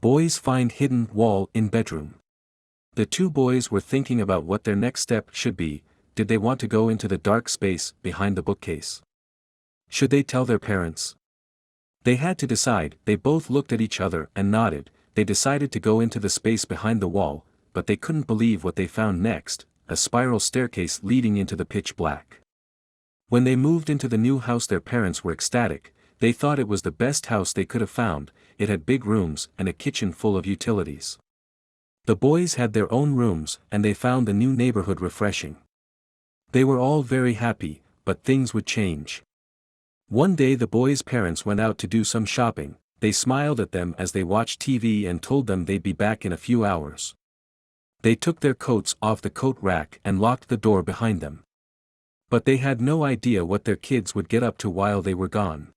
Boys find hidden wall in bedroom. The two boys were thinking about what their next step should be. Did they want to go into the dark space behind the bookcase? Should they tell their parents? They had to decide. They both looked at each other and nodded. They decided to go into the space behind the wall, but they couldn't believe what they found next, a spiral staircase leading into the pitch black. When they moved into the new house, their parents were ecstatic. They thought it was the best house they could have found. It had big rooms and a kitchen full of utilities. The boys had their own rooms, and they found the new neighborhood refreshing. They were all very happy, but things would change. One day the boys' parents went out to do some shopping. They smiled at them as they watched TV and told them they'd be back in a few hours. They took their coats off the coat rack and locked the door behind them. But they had no idea what their kids would get up to while they were gone.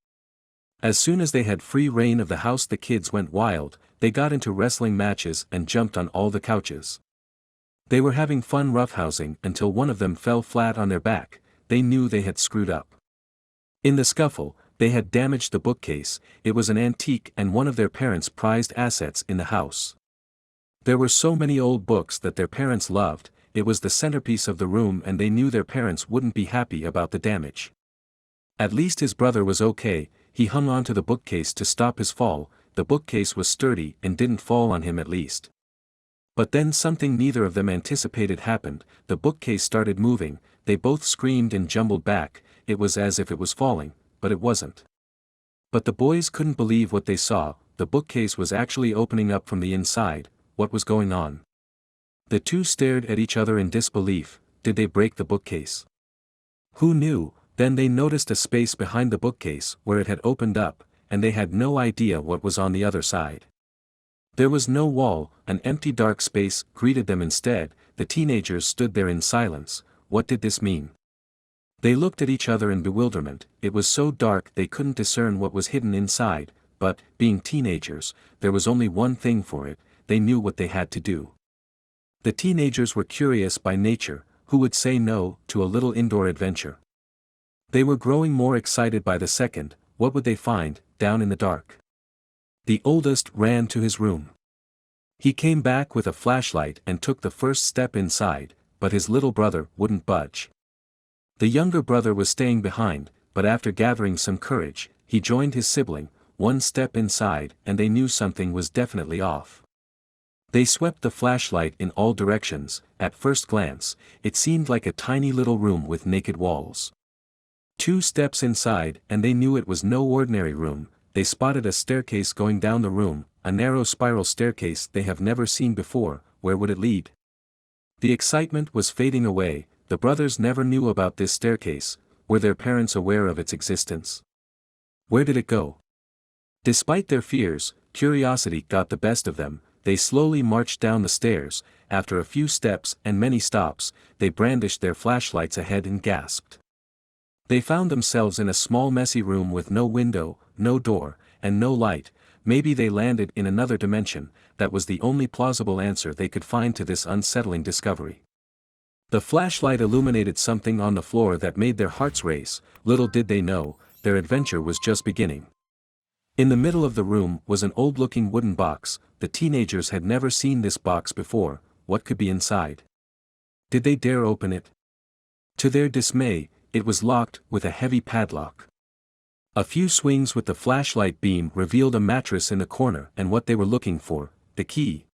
As soon as they had free reign of the house, the kids went wild. They got into wrestling matches and jumped on all the couches. They were having fun roughhousing until one of them fell flat on their back. They knew they had screwed up. In the scuffle, they had damaged the bookcase. It was an antique and one of their parents' prized assets in the house. There were so many old books that their parents loved. It was the centerpiece of the room, and they knew their parents wouldn't be happy about the damage. At least his brother was okay. He hung onto the bookcase to stop his fall. The bookcase was sturdy and didn't fall on him at least. But then something neither of them anticipated happened. The bookcase started moving. They both screamed and jumbled back. It was as if it was falling, but it wasn't. But the boys couldn't believe what they saw. The bookcase was actually opening up from the inside. What was going on? The two stared at each other in disbelief. Did they break the bookcase? Who knew? Then they noticed a space behind the bookcase where it had opened up, and they had no idea what was on the other side. There was no wall. An empty dark space greeted them instead. The teenagers stood there in silence. What did this mean? They looked at each other in bewilderment. It was so dark they couldn't discern what was hidden inside, but, being teenagers, there was only one thing for it. They knew what they had to do. The teenagers were curious by nature. Who would say no to a little indoor adventure? They were growing more excited by the second. What would they find down in the dark? The oldest ran to his room. He came back with a flashlight and took the first step inside, but his little brother wouldn't budge. The younger brother was staying behind, but after gathering some courage, he joined his sibling. One step inside and they knew something was definitely off. They swept the flashlight in all directions. At first glance, it seemed like a tiny little room with naked walls. 2 steps inside and they knew it was no ordinary room. They spotted a staircase going down the room, a narrow spiral staircase they have never seen before. Where would it lead? The excitement was fading away. The brothers never knew about this staircase. Were their parents aware of its existence? Where did it go? Despite their fears, curiosity got the best of them. They slowly marched down the stairs. After a few steps and many stops, they brandished their flashlights ahead and gasped. They found themselves in a small messy room with no window, no door, and no light. Maybe they landed in another dimension. That was the only plausible answer they could find to this unsettling discovery. The flashlight illuminated something on the floor that made their hearts race. Little did they know, their adventure was just beginning. In the middle of the room was an old-looking wooden box. The teenagers had never seen this box before. What could be inside? Did they dare open it? To their dismay, it was locked with a heavy padlock. A few swings with the flashlight beam revealed a mattress in the corner and what they were looking for, the key.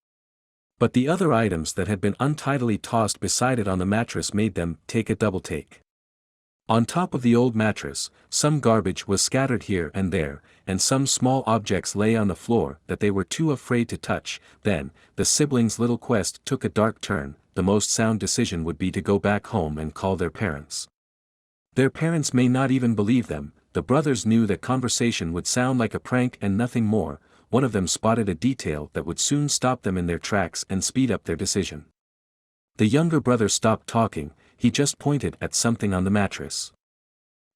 But the other items that had been untidily tossed beside it on the mattress made them take a double take. On top of the old mattress, some garbage was scattered here and there, and some small objects lay on the floor that they were too afraid to touch. Then, the siblings' little quest took a dark turn. The most sound decision would be to go back home and call their parents. Their parents may not even believe them. The brothers knew that conversation would sound like a prank and nothing more. One of them spotted a detail that would soon stop them in their tracks and speed up their decision. The younger brother stopped talking. He just pointed at something on the mattress.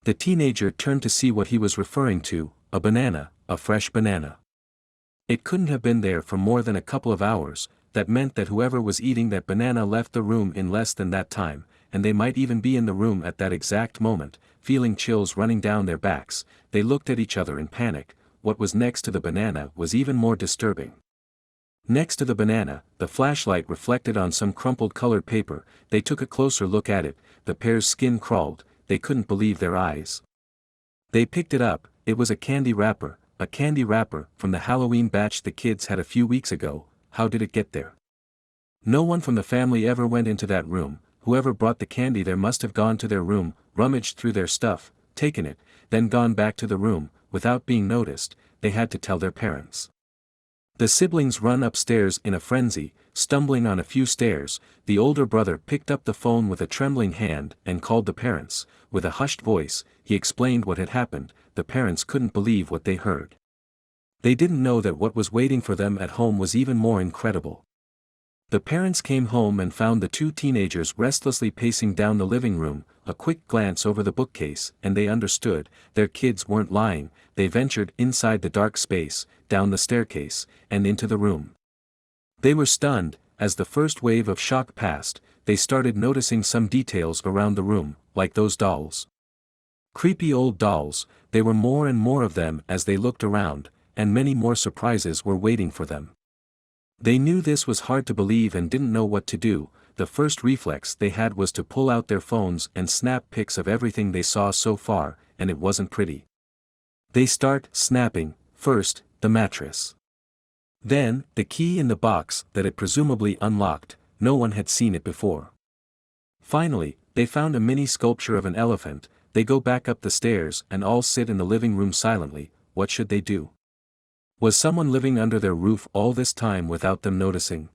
The teenager turned to see what he was referring to, a banana, a fresh banana. It couldn't have been there for more than a couple of hours. That meant that whoever was eating that banana left the room in less than that time, and they might even be in the room at that exact moment. Feeling chills running down their backs, they looked at each other in panic. What was next to the banana was even more disturbing. Next to the banana, the flashlight reflected on some crumpled colored paper. They took a closer look at it. The pair's skin crawled, they couldn't believe their eyes. They picked it up. It was a candy wrapper from the Halloween batch the kids had a few weeks ago. How did it get there? No one from the family ever went into that room. Whoever brought the candy there must have gone to their room, rummaged through their stuff, taken it, then gone back to the room. Without being noticed, they had to tell their parents. The siblings run upstairs in a frenzy, stumbling on a few stairs. The older brother picked up the phone with a trembling hand and called the parents. With a hushed voice, he explained what had happened. The parents couldn't believe what they heard. They didn't know that what was waiting for them at home was even more incredible. The parents came home and found the two teenagers restlessly pacing down the living room. A quick glance over the bookcase and they understood, their kids weren't lying. They ventured inside the dark space, down the staircase, and into the room. They were stunned. As the first wave of shock passed, they started noticing some details around the room, like those dolls. Creepy old dolls. There were more and more of them as they looked around, and many more surprises were waiting for them. They knew this was hard to believe and didn't know what to do. The first reflex they had was to pull out their phones and snap pics of everything they saw so far, and it wasn't pretty. They start snapping, first, the mattress. Then, the key in the box that it presumably unlocked. No one had seen it before. Finally, they found a mini sculpture of an elephant. They go back up the stairs and all sit in the living room silently. What should they do? Was someone living under their roof all this time without them noticing?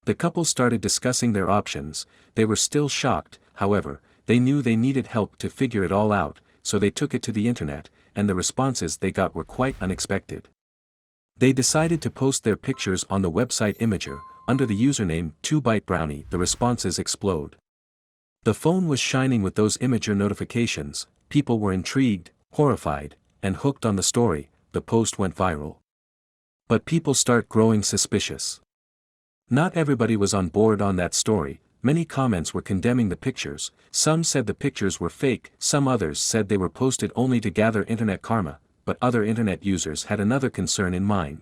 The couple started discussing their options. They were still shocked, however. They knew they needed help to figure it all out, so they took it to the internet, and the responses they got were quite unexpected. They decided to post their pictures on the website Imager. Under the username 2ByteBrownie, the responses explode. The phone was shining with those Imager notifications. People were intrigued, horrified, and hooked on the story. The post went viral. But people start growing suspicious. Not everybody was on board on that story. Many comments were condemning the pictures. Some said the pictures were fake, some others said they were posted only to gather internet karma, but other internet users had another concern in mind.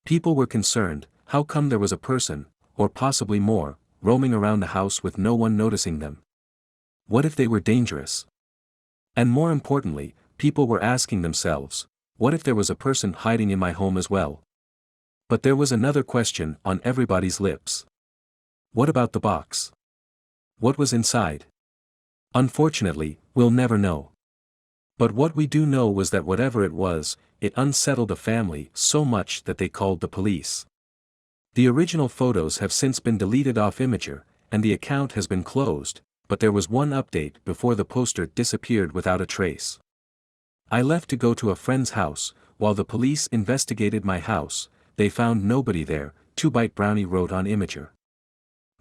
People were concerned, how come there was a person, or possibly more, roaming around the house with no one noticing them? What if they were dangerous? And more importantly, people were asking themselves, what if there was a person hiding in my home as well? But there was another question on everybody's lips. What about the box? What was inside? Unfortunately, we'll never know. But what we do know was that whatever it was, it unsettled the family so much that they called the police. The original photos have since been deleted off Imager, and the account has been closed, but there was one update before the poster disappeared without a trace. I left to go to a friend's house. While the police investigated my house, they found nobody there, 2ByteBrownie wrote on Imager.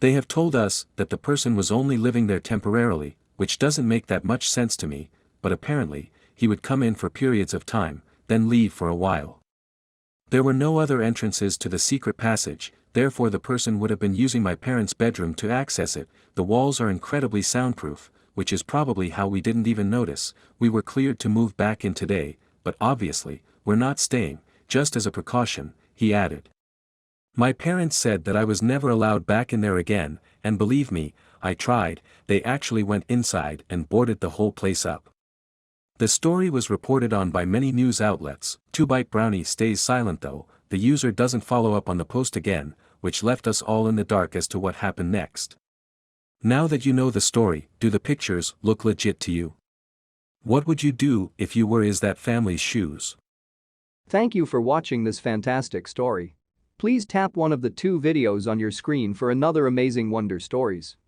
They have told us that the person was only living there temporarily, which doesn't make that much sense to me, but apparently, he would come in for periods of time, then leave for a while. There were no other entrances to the secret passage, therefore the person would have been using my parents' bedroom to access it. The walls are incredibly soundproof, which is probably how we didn't even notice. We were cleared to move back in today, but obviously, we're not staying, just as a precaution, he added. My parents said that I was never allowed back in there again, and believe me, I tried. They actually went inside and boarded the whole place up. The story was reported on by many news outlets. 2ByteBrownie stays silent though. The user doesn't follow up on the post again, which left us all in the dark as to what happened next. Now that you know the story, do the pictures look legit to you? What would you do if you were in that family's shoes? Thank you for watching this fantastic story. Please tap one of the two videos on your screen for another amazing Wonder Stories.